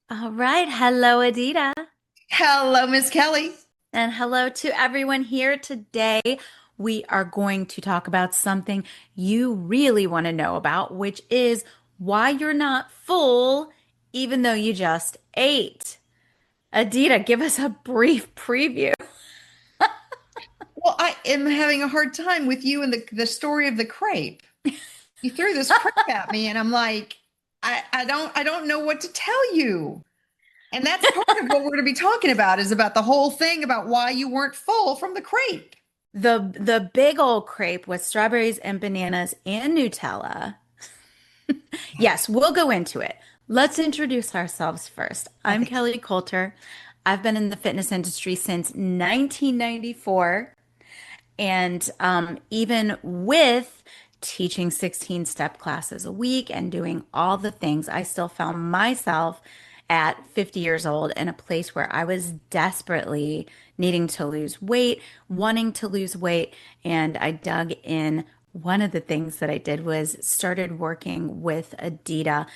All right. Hello, Adita. Hello, Miss Kelly. And hello to everyone here today. We are going to talk about something you really want to know about, which is why you're not full even though you just ate. Adita, give us a brief preview. Well, I am having a hard time with you and the story of the crepe. You threw this crepe at me, and I'm like, I don't know what to tell you. And that's part of what we're going to be talking about is about the whole thing about why you weren't full from the crepe. The big old crepe with strawberries and bananas and Nutella. Yes, we'll go into it. Let's introduce ourselves first. I I'm think Kelly Coulter. I've been in the fitness industry since 1994. And even with teaching 16-step classes a week and doing all the things, I still found myself at 50 years old in a place where I was desperately needing to lose weight, wanting to lose weight. And I dug in. One of the things that I did was started working with Adita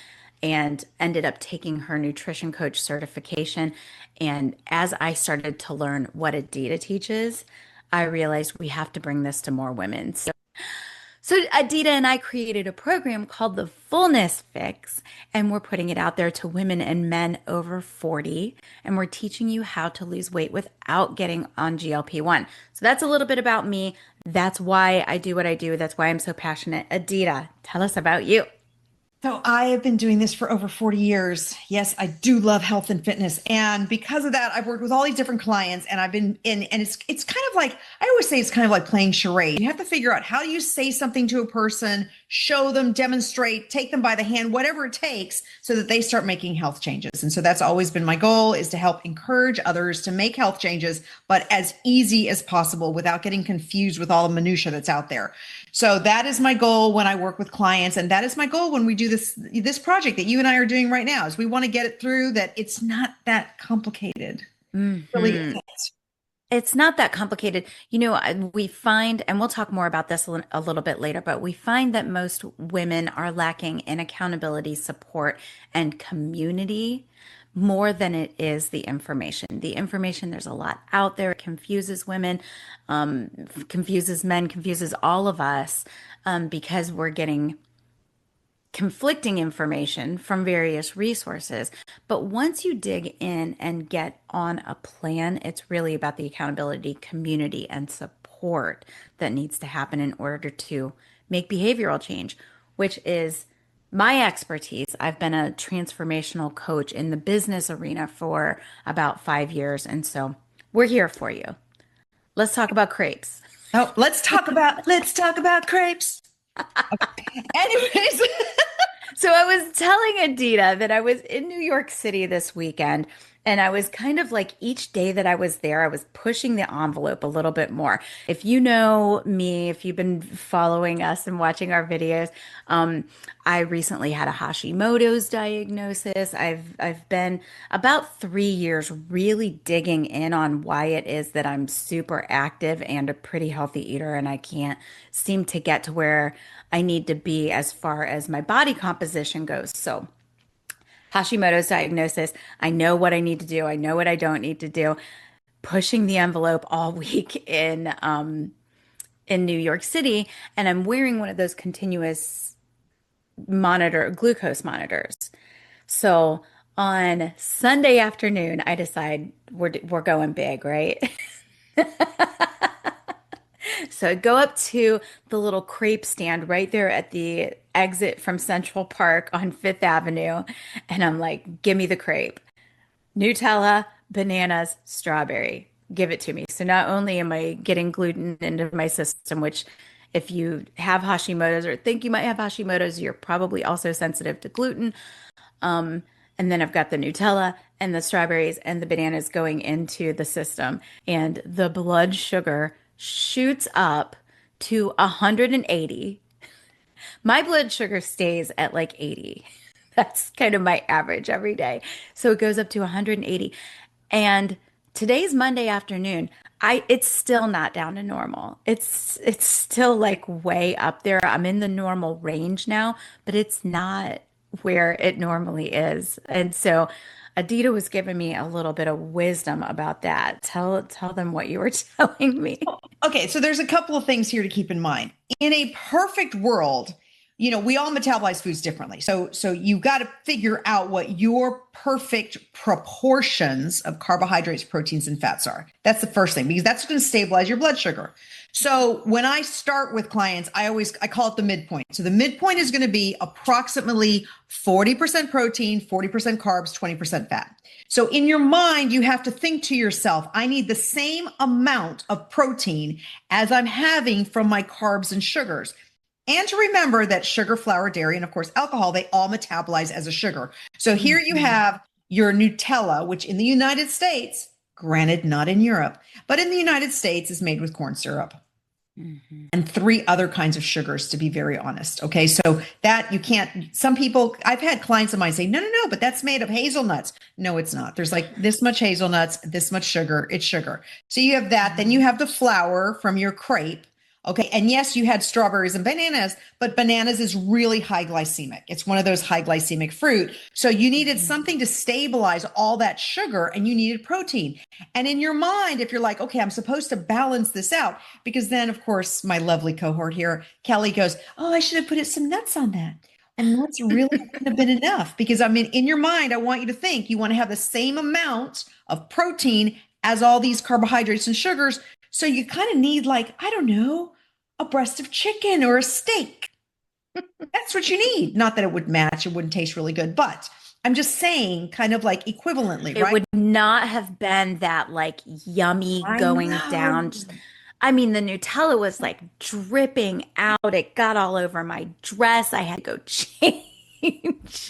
and ended up taking her nutrition coach certification. And as I started to learn what Adita teaches, I realized we have to bring this to more women. So Adita and I created a program called the Fullness Fix, and we're putting it out there to women and men over 40, and we're teaching you how to lose weight without getting on GLP-1. So that's a little bit about me. That's why I do what I do. That's why I'm so passionate. Adita, tell us about you. so. I have been doing this for over 40 years. Yes, I do love health and fitness. And because of that, I've worked with all these different clients and I've been in, and it's kind of like, I always say it's kind of like playing charade. You have to figure out how do you say something to a person, show them, demonstrate, take them by the hand, whatever it takes, so that they start making health changes. And so that's always been my goal is to help encourage others to make health changes, but as easy as possible without getting confused with all the minutia that's out there. So that is my goal when I work with clients, and that is my goal when we do this project that you and I are doing right now. Is we want to get it through that it's not that complicated. Really Hmm. isn't. It's not that complicated. We find, and we'll talk more about this a little bit later, but we find that most women are lacking in accountability, support, and community more than it is the information. The information, there's a lot out there. It confuses women, confuses men, confuses all of us, because we're getting conflicting information from various resources. But once you dig in and get on a plan, it's really about the accountability, community, and support that needs to happen in order to make behavioral change, which is my expertise. I've been a transformational coach in the business arena for about 5 years. And so we're here for you. Let's talk about crepes. Oh, let's talk about crepes. Anyways, So I was telling Adita that I was in New York City this weekend, and I was kind of like each day that I was there, I was pushing the envelope a little bit more. If you know me, if you've been following us and watching our videos, I recently had a Hashimoto's diagnosis. I've been about 3 years really digging in on why it is that I'm super active and a pretty healthy eater, and I can't seem to get to where I need to be as far as my body composition goes. So, Hashimoto's diagnosis, I know what I need to do, I know what I don't need to do. Pushing the envelope all week in New York City, and I'm wearing one of those continuous glucose monitors. So on Sunday afternoon, I decide we're going big, right? So I go up to the little crepe stand right there at the exit from Central Park on Fifth Avenue. And I'm like, give me the crepe. Nutella, bananas, strawberry. Give it to me. So not only am I getting gluten into my system, which if you have Hashimoto's or think you might have Hashimoto's, you're probably also sensitive to gluten. And then I've got the Nutella and the strawberries and the bananas going into the system. And the blood sugar shoots up to 180. My blood sugar stays at like 80. That's kind of my average every day. So it goes up to 180. And today's Monday afternoon. It's still not down to normal. It's still like way up there. I'm in the normal range now, but it's not where it normally is. And so Adita was giving me a little bit of wisdom about that. Tell them what you were telling me. Okay, so there's a couple of things here to keep in mind. In a perfect world, we all metabolize foods differently. So you got to figure out what your perfect proportions of carbohydrates, proteins, and fats are. That's the first thing, because that's going to stabilize your blood sugar. So when I start with clients, I call it the midpoint. So the midpoint is going to be approximately 40% protein, 40% carbs, 20% fat. So in your mind, you have to think to yourself, I need the same amount of protein as I'm having from my carbs and sugars. And to remember that sugar, flour, dairy, and of course, alcohol, they all metabolize as a sugar. So here you Mhm. have your Nutella, which in the United States, granted, not in Europe, but in the United States is made with corn syrup Mhm. and three other kinds of sugars, to be very honest. Okay. So that you can't, some people, I've had clients of mine say, no, no, no, but that's made of hazelnuts. No, it's not. There's like this much hazelnuts, this much sugar. It's sugar. So you have that. Then you have the flour from your crepe. Okay. And yes, you had strawberries and bananas, but bananas is really high glycemic. It's one of those high glycemic fruit. So you needed Mhm. something to stabilize all that sugar and you needed protein. And in your mind, if you're like, okay, I'm supposed to balance this out, because then, of course, my lovely cohort here, Kelly goes, oh, I should have put some nuts on that. And nuts really wouldn't have been enough because I mean, in your mind, I want you to think you want to have the same amount of protein as all these carbohydrates and sugars. So you kind of need, like, I don't know, a breast of chicken or a steak. That's what you need. Not that it would match, it wouldn't taste really good, but I'm just saying, kind of like equivalently, It right? would not have been that like yummy I going know. down. I mean, the Nutella was like dripping out. It got all over my dress. I had to go change.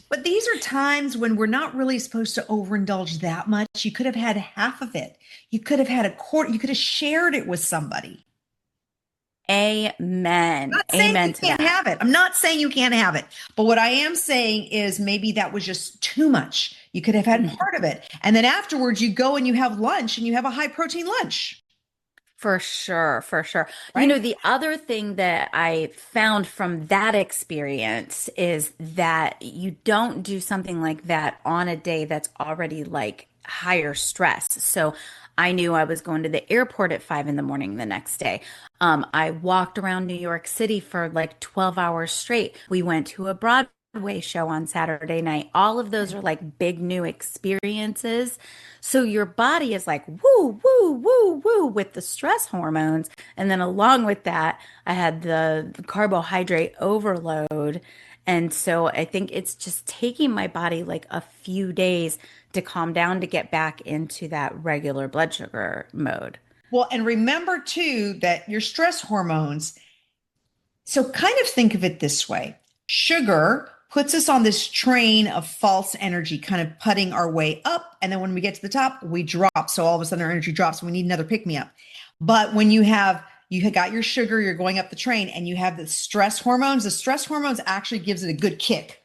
But these are times when we're not really supposed to overindulge that much. You could have had half of it. You could have had a quarter. You could have shared it with somebody. I'm Amen. not saying you Amen to can't that. have it. I'm not saying you can't have it. But what I am saying is maybe that was just too much. You could have had Mhm. part of it. And then afterwards, you go and you have lunch and you have a high protein lunch, For sure, for sure. right? The other thing that I found from that experience is that you don't do something like that on a day that's already like higher stress. So I knew I was going to the airport at 5 in the morning the next day. I walked around New York City for like 12 hours straight. We went to a Broadway show on Saturday night. All of those are like big new experiences. So your body is like, woo, woo, woo, woo, with the stress hormones. And then along with that, I had the carbohydrate overload. And so I think it's just taking my body like a few days to calm down to get back into that regular blood sugar mode. Well, and remember too that your stress hormones, so kind of think of it this way. Sugar puts us on this train of false energy, kind of putting our way up. And then when we get to the top, we drop. So all of a sudden our energy drops and we need another pick me up. But when you have got your sugar, you're going up the train and you have the stress hormones actually gives it a good kick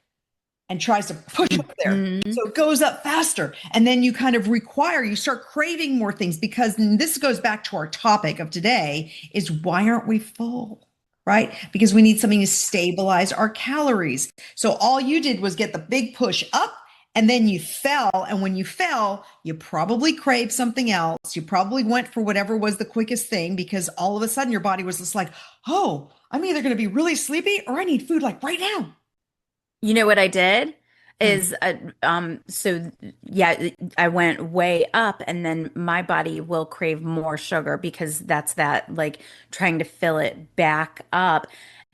and tries to push up there. Mhm. So it goes up faster. And then you kind of you start craving more things because this goes back to our topic of today is why aren't we full? Right? Because we need something to stabilize our calories. So all you did was get the big push up and then you fell. And when you fell, you probably craved something else. You probably went for whatever was the quickest thing because all of a sudden your body was just like, oh, I'm either going to be really sleepy or I need food like right now. You know what I did Hmm. is so yeah, I went way up and then my body will crave more sugar because that's that like trying to fill it back up.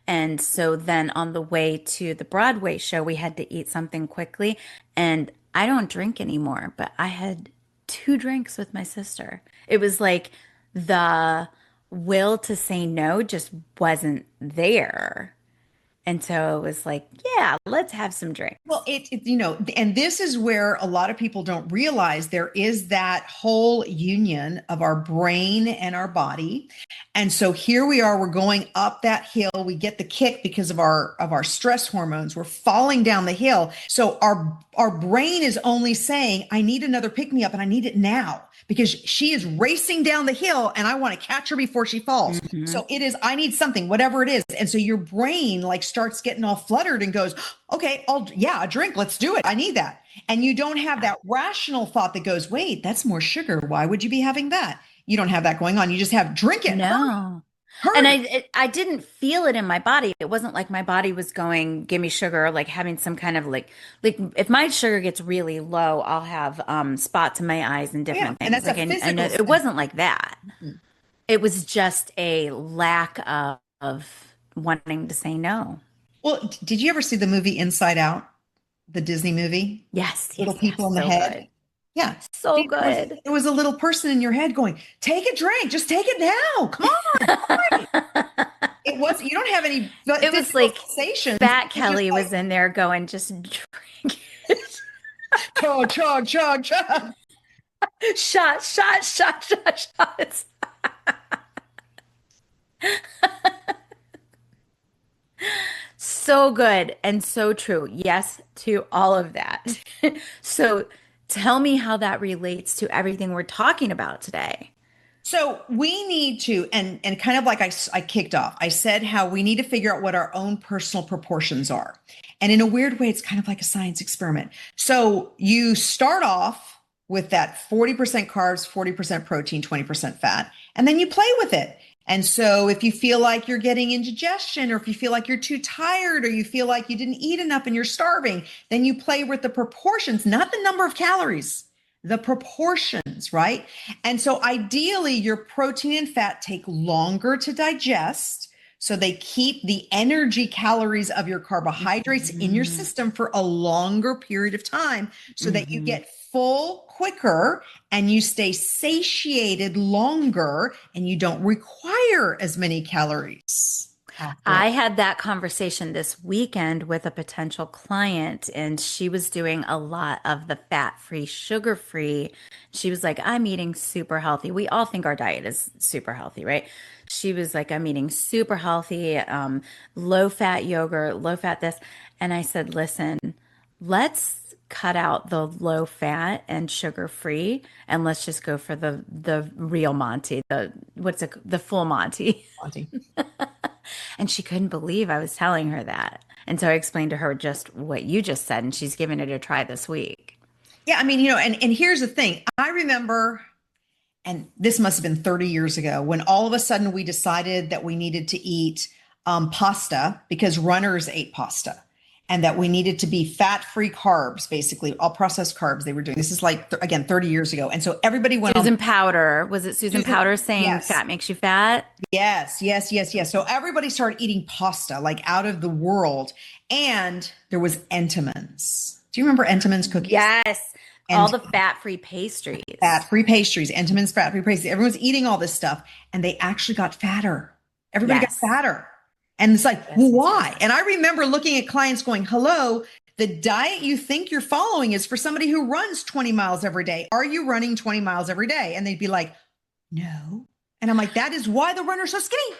And so then on the way to the Broadway show, we had to eat something quickly and I don't drink anymore, but I had 2 drinks with my sister. It was like the will to say no just wasn't there. And so it was like, yeah, let's have some Well, drinks. and this is where a lot of people don't realize there is that whole union of our brain and our body. And so here we are, we're going up that hill. We get the kick because of our stress hormones. We're falling down the hill. So our brain is only saying, I need another pick me up and I need it now because she is racing down the hill and I want to catch her before she falls. Hmm. So it is, I need something, whatever it is. And so your brain like starts getting all fluttered and goes, okay, yeah, a drink, let's do it. I need that. And you don't have that rational thought that goes, wait, that's more sugar. Why would you be having that? You don't have that going on. You just have drink it. Hurry, No. And hurry. I didn't feel it in my body. It wasn't like my body was going, give me sugar, or like having some kind of like if my sugar gets really low, I'll have spots in my eyes and Yeah. different And things. that's a Like I know physical it symptom. wasn't like that. It was just a lack of wanting to say no. Well, did you ever see the movie Inside Out, the Disney movie? Yes, Little yes, yes. people in the So head. good. Yeah. So See, good. there was a little person in your head going, take a drink, just take it now. Come on. It was, you don't have any It was physical like sensations. Fat It's just Kelly like was in there going, just drink it. chug, chug, chug, chug. Shot, shot, shot, shot, shots. So good and so true. Yes to all of that. So tell me how that relates to everything we're talking about today. So we need to, and kind of like I kicked off, I said how we need to figure out what our own personal proportions are. And in a weird way, it's kind of like a science experiment. So you start off with that 40% carbs, 40% protein, 20% fat, and then you play with it. And so if you feel like you're getting indigestion, or if you feel like you're too tired, or you feel like you didn't eat enough and you're starving, then you play with the proportions, not the number of calories, the proportions, right? And so ideally, your protein and fat take longer to digest. So they keep the energy calories of your carbohydrates in your Mhm. system for a longer period of time so that you Mhm. get full quicker and you stay satiated longer and you don't require as many calories after all. I had that conversation this weekend with a potential client, and she was doing a lot of the fat-free, sugar-free. She was like, I'm eating super healthy. We all think our diet is super healthy, right? She was like, I'm eating super healthy, low-fat yogurt, low-fat this. And I said, listen, let's cut out the low fat and sugar free and let's just go for the real Monty, the full Monty. Auntie. And she couldn't believe I was telling her that. And so I explained to her just what you just said, and she's giving it a try this week. Yeah, I mean, and here's the thing. I remember, and this must have been 30 years ago, when all of a sudden we decided that we needed to eat pasta because runners ate pasta, and that we needed to be fat-free carbs, basically all processed carbs they were doing. This is like, again, 30 years ago. And so everybody went on. Susan Powder, was it Susan Susan, Powder saying yes, fat makes you fat? yes, yes, yes, yes. So everybody started eating pasta like out of the world. And there was Entenmann's. Do you remember Entenmann's cookies? Yes, all And the fat-free pastries. fat-free pastries, Entenmann's fat-free pastries. Everyone's eating all this stuff, and they actually got fatter. Everybody got Yes. fatter. And it's like, Yes, well, yes, yes, why? yes. And I remember looking at clients going, hello, the diet you think you're following is for somebody who runs 20 miles every day. Are you running 20 miles every day? And they'd be like, no. And I'm like, that is why the runner's so skinny.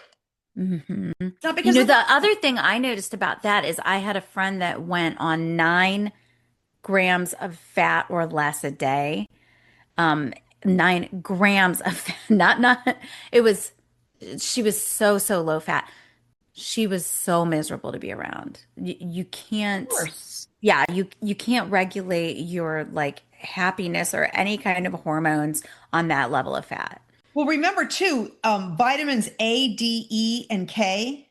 Hmm. It's not You because know, of the the other thing I noticed about that is I had a friend that went on 9 grams of fat or less a day. Um, 9 grams of fat, not, it was, she was so low fat. She was so miserable to be around. You can't, course. yeah, you can't regulate your like happiness or any kind of hormones on that level of fat. Well, remember too, vitamins A, D, E, and K,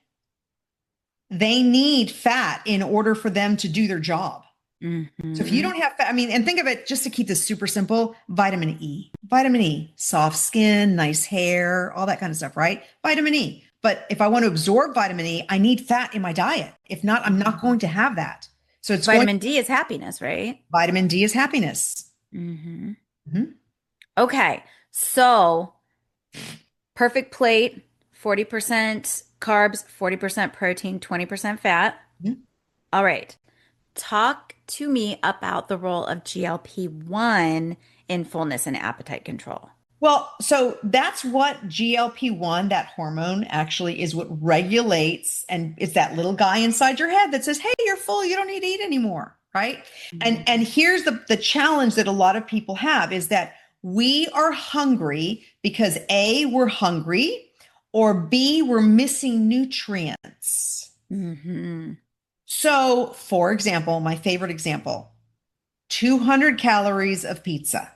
they need fat in order for them to do their job. So if you Hmm. don't have fat, I mean, and think of it just to keep this super simple, vitamin E, soft skin, nice hair, all that kind of stuff, right? Vitamin E. But if I want to absorb vitamin E, I need fat in my diet. If not, I'm not going to have that. So it's going, Vitamin D is happiness, right? vitamin D is happiness. Hmm. Mhm. Okay, so perfect plate, 40% carbs, 40% protein, 20% fat. Mhm. All right. Talk to me about the role of GLP-1 in fullness and appetite control. Well, so that's what GLP-1, that hormone, actually is what regulates. And it's that little guy inside your head that says, hey, you're full. You don't need to eat anymore. right? Mhm. And here's the challenge that a lot of people have is that we are hungry because A, we're hungry, or B, we're missing nutrients. Mhm. So, for example, my favorite example, 200 calories of pizza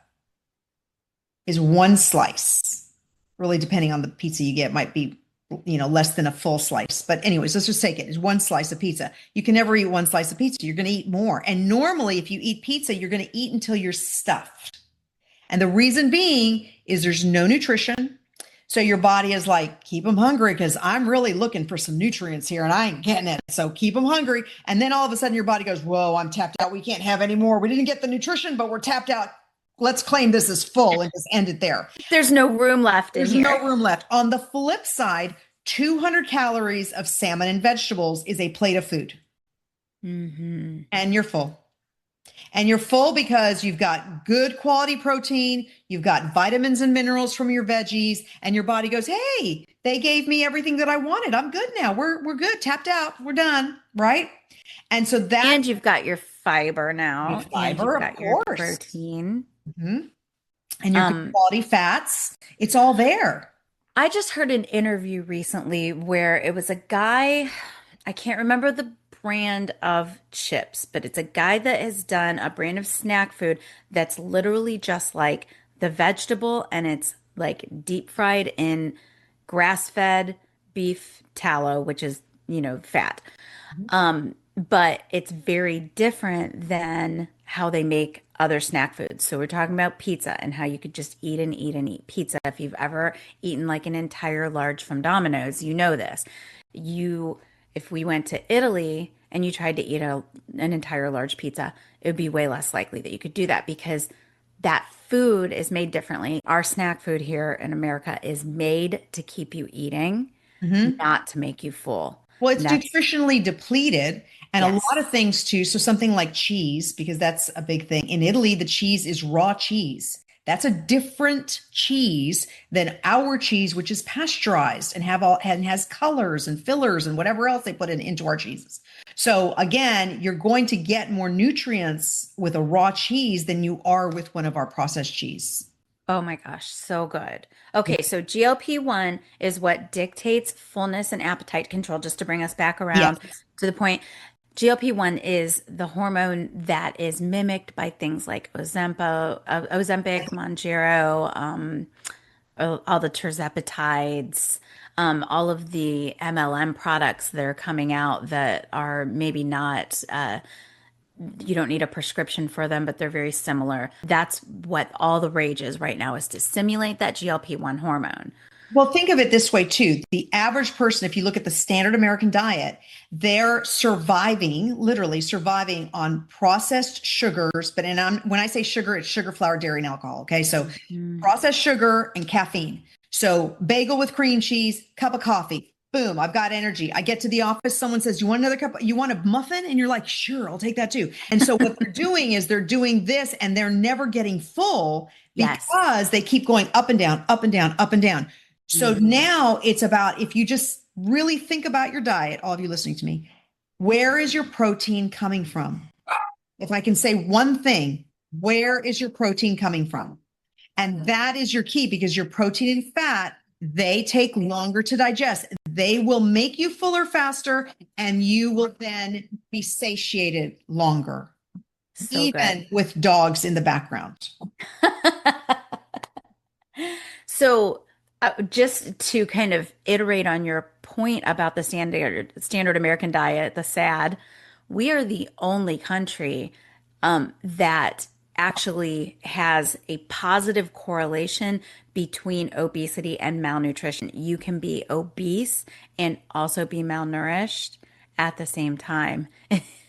is one slice. Really, depending on the pizza you get, might be, less than a full slice. But anyways, let's just take it. It's one slice of pizza. You can never eat one slice of pizza. You're going to eat more. And normally, if you eat pizza, you're going to eat until you're stuffed. And the reason being is there's no nutrition. So your body is like, keep them hungry because I'm really looking for some nutrients here and I ain't getting it. So keep them hungry. And then all of a sudden your body goes, whoa, I'm tapped out. We can't have any more. We didn't get the nutrition, but we're tapped out. Let's claim this is full and just end it there. There's no room left in There's no here. room left. On the flip side, 200 calories of salmon and vegetables is a plate of food. Mhm. And you're full. And you're full because you've got good quality protein, you've got vitamins and minerals from your veggies, and your body goes, "Hey, they gave me everything that I wanted. I'm good now. We're good. Tapped out. We're done." Right? And so that And you've got your fiber your now, and you've fiber, of got your course. protein. Mhm. And your good Um, quality fats, it's all there. I just heard an interview recently where it was a guy, I can't remember the brand of chips, but it's a guy that has done a brand of snack food that's literally just like the vegetable and it's like deep fried in grass-fed beef tallow, which is, fat. But it's very different than how they make other snack foods. So we're talking about pizza and how you could just eat and eat and eat pizza. If you've ever eaten like an entire large from Domino's, you know this. You, if we went to Italy and you tried to eat an entire large pizza, it would be way less likely that you could do that because that food is made differently. Our snack food here in America is made to keep you eating, Mhm. not to make you full. Well, it's And that's, nutritionally depleted and a yes. lot of things too. So something like cheese, because that's a big thing. In Italy, the cheese is raw cheese. That's a different cheese than our cheese, which is pasteurized and have all and has colors and fillers and whatever else they put into our cheeses. So again, you're going to get more nutrients with a raw cheese than you are with one of our processed cheese. Oh my gosh, so good. Yeah. Okay, so GLP-1 is what dictates fullness and appetite control, just to bring us back around Yes. to the point. GLP-1 is the hormone that is mimicked by things like Ozempic, Mounjaro, all the tirzepatides, all of the MLM products that are coming out that are maybe not you don't need a prescription for them, but they're very similar. That's what all the rage is right now is to stimulate that GLP-1 hormone. Well, think of it this way too. The average person, if you look at the standard American diet, they're surviving, literally surviving on processed sugars. But when I say sugar, it's sugar, flour, dairy, and alcohol. Okay. So Mhm. processed sugar and caffeine. So bagel with cream cheese, cup of coffee. Boom, I've got energy. I get to the office, someone says, "You want another cup? You want a muffin?" And you're like, "Sure, I'll take that too." And so what they're doing is they're doing this and they're never getting full Yes. because they keep going up and down, up and down, up and down. So Mhm. now it's about if you just really think about your diet, all of you listening to me, where is your protein coming from? If I can say one thing, where is your protein coming from? And that is your key because your protein and fat, they take longer to digest. They will make you fuller faster and you will then be satiated longer, So good. even with dogs in the background. So, just to kind of iterate on your point about the standard American diet, the SAD, we are the only country that actually has a positive correlation between obesity and malnutrition. You can be obese and also be malnourished at the same time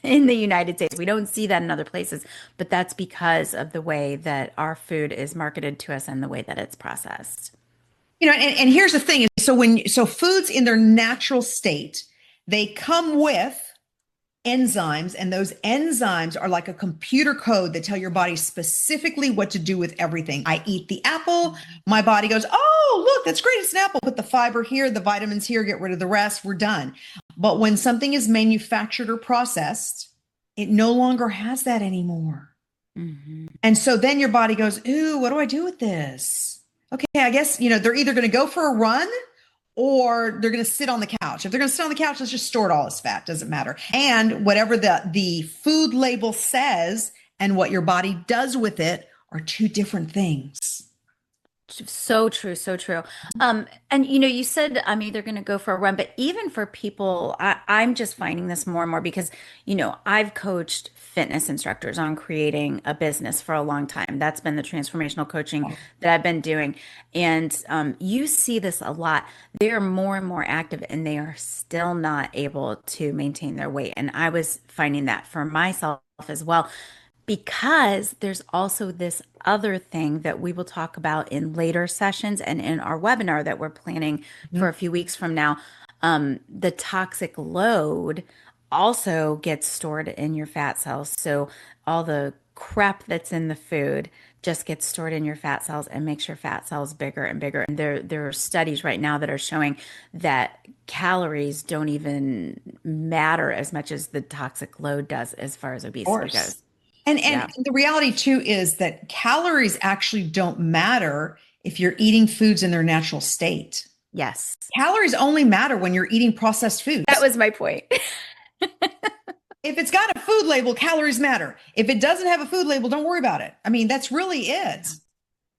in the United States. We don't see that in other places, but that's because of the way that our food is marketed to us and the way that it's processed. And here's the thing is so foods in their natural state, they come with enzymes, and those enzymes are like a computer code that tell your body specifically what to do with everything. I eat the apple, my body goes, "Oh, look, that's great. It's an apple. Put the fiber here, the vitamins here, get rid of the rest. We're done." But when something is manufactured or processed, it no longer has that anymore. Hmm. And so then your body goes, ooh, what do I do with this? Okay, I guess, they're either going to go for a run or they're going to sit on the couch. If they're going to sit on the couch, let's just store it all as fat. Doesn't matter. And whatever the food label says and what your body does with it are two different things. So true, so true. And you said I'm either going to go for a run, but even for people, I'm just finding this more and more because, I've coached fitness instructors on creating a business for a long time. That's been the transformational coaching that I've been doing. And you see this a lot. They are more and more active and they are still not able to maintain their weight. And I was finding that for myself as well because there's also this other thing that we will talk about in later sessions and in our webinar that we're planning for a few weeks from now. The toxic load also gets stored in your fat cells. So all the crap that's in the food just gets stored in your fat cells and makes your fat cells bigger and bigger. And there are studies right now that are showing that calories don't even matter as much as the toxic load does as far as obesity Course. goes. And Yeah. the reality too is that calories actually don't matter if you're eating foods in their natural state. Yes. Calories only matter when you're eating processed That foods. was my point. If it's got a food label, calories matter. If it doesn't have a food label, don't worry about it. I mean, that's really it.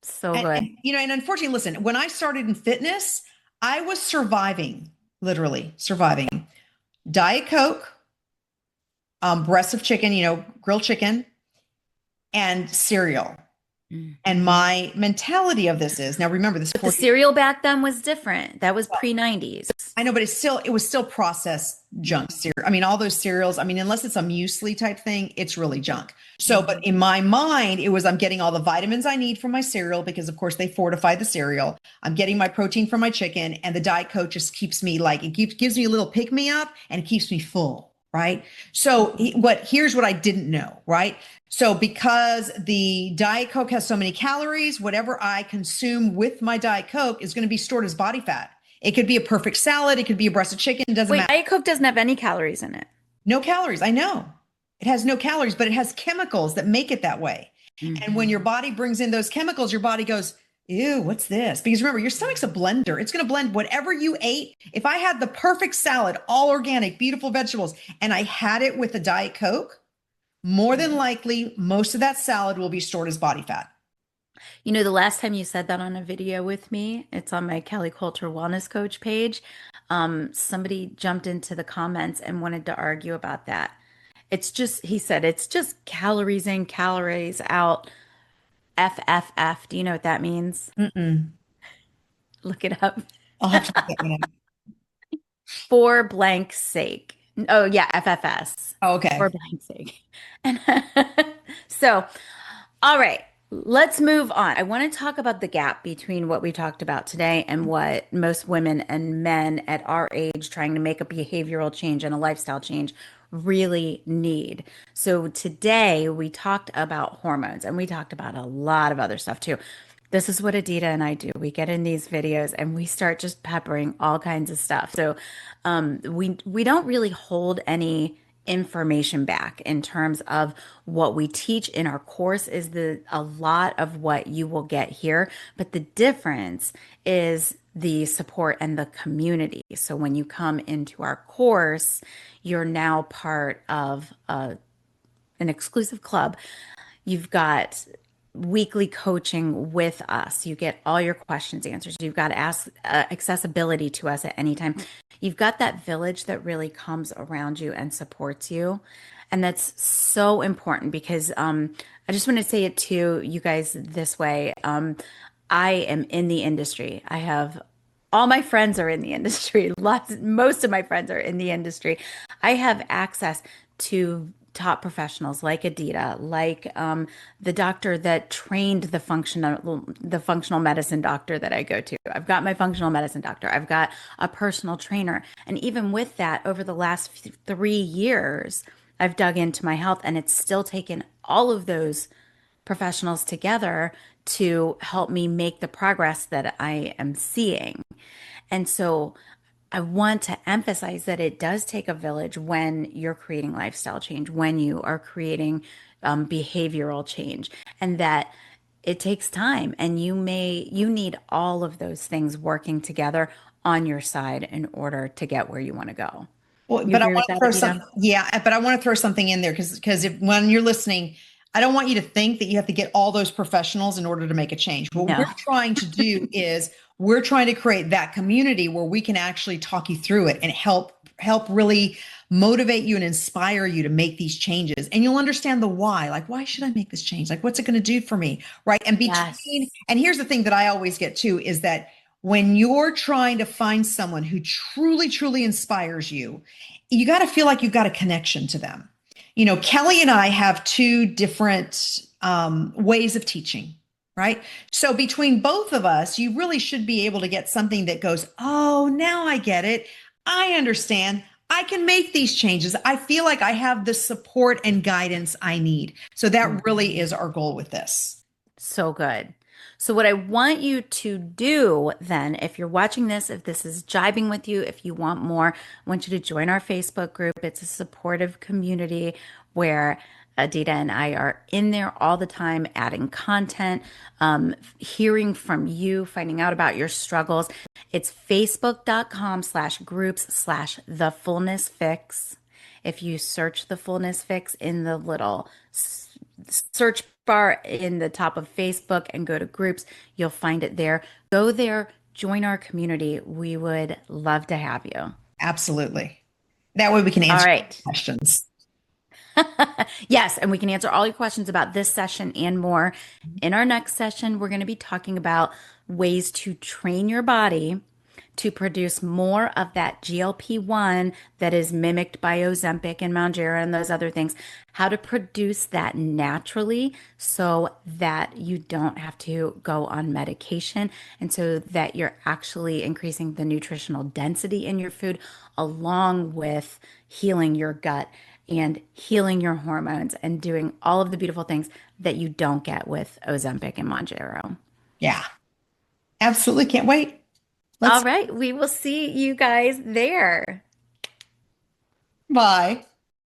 So And, good. and unfortunately, listen, when I started in fitness, I was surviving, literally surviving. Diet Coke, breasts of chicken, grilled chicken, and cereal. Mm. And my mentality of this is now remember this But the 40. cereal back then was different. That was pre-90s. I know, but it was still processed junk cereal. I mean, all those cereals, I mean, unless it's a muesli type thing, it's really junk. So, but Mhm. in my mind, it was I'm getting all the vitamins I need from my cereal because of course they fortify the cereal. I'm getting my protein from my chicken, and the Diet Coke just keeps me like gives me a little pick me up and it keeps me full, right? So here's what I didn't know, right? So because the Diet Coke has so many calories, whatever I consume with my Diet Coke is going to be stored as body fat. It could be a perfect salad. It could be a breast of chicken. It doesn't Wait, matter. Diet Coke doesn't have any calories in it. No calories. I know it has no calories, but it has chemicals that make it that way. And when your Hmm. body brings in those chemicals, your body goes, ew, what's this? Because remember, your stomach's a blender. It's going to blend whatever you ate. If I had the perfect salad, all organic, beautiful vegetables, and I had it with a Diet Coke, more than likely, most of that salad will be stored as body fat. The last time you said that on a video with me, it's on my Kelly Coulter Wellness Coach page. Somebody jumped into the comments and wanted to argue about that. He said, it's just calories in, calories out, FFF. Do you know what that means? Mm-mm. Look it up. I'll have to look that one up. For blank sake. Oh, yeah, FFS. Oh, For okay. blank sake. And so, all right, let's move on. I want to talk about the gap between what we talked about today and what most women and men at our age trying to make a behavioral change and a lifestyle change really need. So today we talked about hormones and we talked about a lot of other stuff too. This is what Adita and I do. We get in these videos and we start just peppering all kinds of stuff. So we don't really hold any information back in terms of what we teach in our course is a lot of what you will get here, but the difference is the support and the community. So when you come into our course, you're now part of an exclusive club. You've got weekly coaching with us. You get all your questions answered. You've got accessibility to us at any time. You've got that village that really comes around you and supports you. And that's so important because I just want to say it to you guys this way. I am in the industry. I have all my friends are in the industry. Most of my friends are in the industry. I have access to top professionals like Adita, like the doctor that trained the functional medicine doctor that I go to. I've got my functional medicine doctor. I've got a personal trainer, and even with that, over the last 3 years, I've dug into my health, and it's still taken all of those professionals together to help me make the progress that I am seeing. And so I want to emphasize that it does take a village when you're creating lifestyle change, when you are creating behavioral change, and that it takes time. And you need all of those things working together on your side in order to get where you want to go. Well, You but I agree with want to that, throw something, Adita? yeah, but I want to throw something in there because if when you're listening, I don't want you to think that you have to get all those professionals in order to make a change. What we're No. trying to do is we're trying to create that community where we can actually talk you through it and help really motivate you and inspire you to make these changes. And you'll understand the why. Like, why should I make this change? Like, what's it going to do for me? Right. Yes. And here's the thing that I always get too is that when you're trying to find someone who truly, truly inspires you, you got to feel like you've got a connection to them. You know, Kelly and I have two different ways of teaching, right? So between both of us, you really should be able to get something that goes, oh, now I get it. I understand. I can make these changes. I feel like I have the support and guidance I need. So that really is our goal with this. So good. So, what I want you to do then, if you're watching this, if this is jibing with you, if you want more, I want you to join our Facebook group. It's a supportive community where Adita and I are in there all the time, adding content, hearing from you, finding out about your struggles. It's facebook.com/groups/the fullness fix. If you search the fullness fix in the little search bar in the top of Facebook and go to groups, you'll find it there. Go there, join our community. We would love to have you. Absolutely. That way we can All answer right. questions. Yes, and we can answer all your questions about this session and more. In our next session, we're going to be talking about ways to train your body to produce more of that GLP-1 that is mimicked by Ozempic and Mounjaro and those other things, how to produce that naturally so that you don't have to go on medication and so that you're actually increasing the nutritional density in your food along with healing your gut and healing your hormones and doing all of the beautiful things that you don't get with Ozempic and Mounjaro. Yeah, absolutely. Can't wait. All Let's right, we will see you guys there. bye.